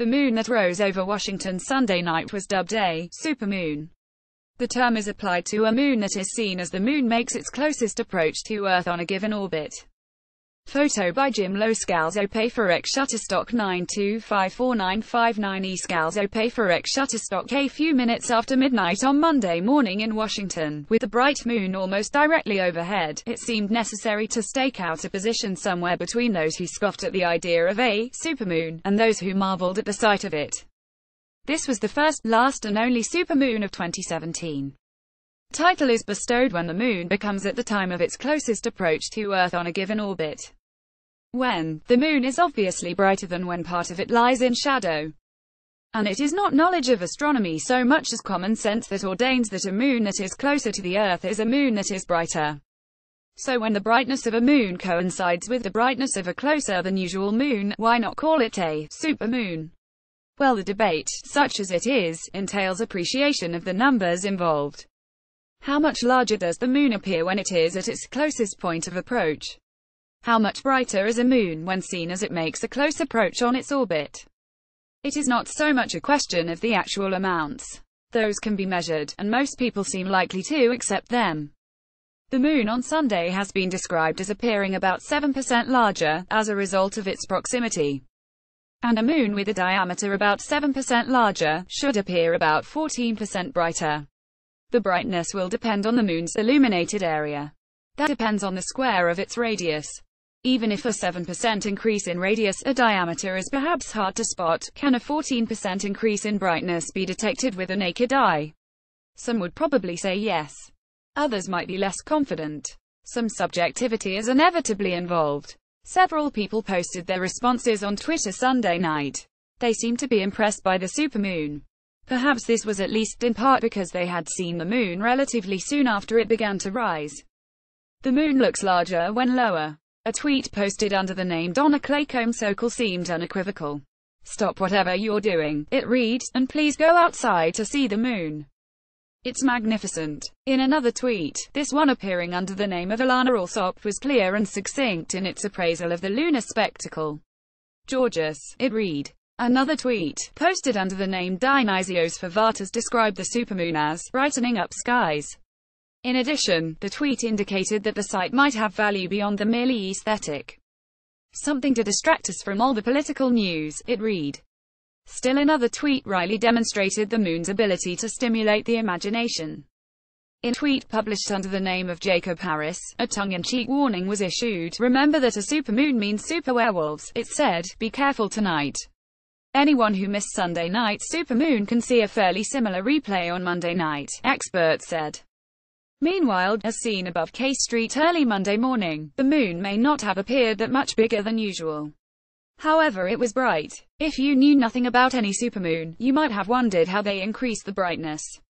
The moon that rose over Washington Sunday night was dubbed a supermoon. The term is applied to a moon that is seen as the moon makes its closest approach to Earth on a given orbit. Photo by Jim Lowe. Scalzo pay for X Shutterstock 9254959 Scalzo pay for X Shutterstock. A few minutes after midnight on Monday morning in Washington, with the bright moon almost directly overhead, it seemed necessary to stake out a position somewhere between those who scoffed at the idea of a supermoon, and those who marveled at the sight of it. This was the first, last and only supermoon of 2017. Title is bestowed when the moon becomes at the time of its closest approach to Earth on a given orbit. When the moon is obviously brighter than when part of it lies in shadow. And it is not knowledge of astronomy so much as common sense that ordains that a moon that is closer to the Earth is a moon that is brighter. So when the brightness of a moon coincides with the brightness of a closer than usual moon, why not call it a supermoon? Well, the debate, such as it is, entails appreciation of the numbers involved. How much larger does the moon appear when it is at its closest point of approach? How much brighter is a moon when seen as it makes a close approach on its orbit? It is not so much a question of the actual amounts. Those can be measured, and most people seem likely to accept them. The moon on Sunday has been described as appearing about 7% larger, as a result of its proximity. And a moon with a diameter about 7% larger, should appear about 14% brighter. The brightness will depend on the moon's illuminated area. That depends on the square of its radius. Even if a 7% increase in radius, a diameter is perhaps hard to spot, can a 14% increase in brightness be detected with a naked eye? Some would probably say yes. Others might be less confident. Some subjectivity is inevitably involved. Several people posted their responses on Twitter Sunday night. They seemed to be impressed by the supermoon. Perhaps this was at least in part because they had seen the moon relatively soon after it began to rise. The moon looks larger when lower. A tweet posted under the name Donna Claycomb Sokol seemed unequivocal. "Stop whatever you're doing," it read, "and please go outside to see the moon. It's magnificent." In another tweet, this one appearing under the name of Alana Alsop was clear and succinct in its appraisal of the lunar spectacle. "Gorgeous," it read. Another tweet, posted under the name Dionysios Favatas, described the supermoon as brightening up skies. In addition, the tweet indicated that the sight might have value beyond the merely aesthetic. "Something to distract us from all the political news," it read. Still another tweet wryly demonstrated the moon's ability to stimulate the imagination. In a tweet published under the name of Jacob Harris, a tongue-in-cheek warning was issued. "Remember that a supermoon means super werewolves," it said. "Be careful tonight. Anyone who missed Sunday night's supermoon can see a fairly similar replay on Monday night," experts said. Meanwhile, as seen above K Street early Monday morning, the moon may not have appeared that much bigger than usual. However, it was bright. If you knew nothing about any supermoon, you might have wondered how they increase the brightness.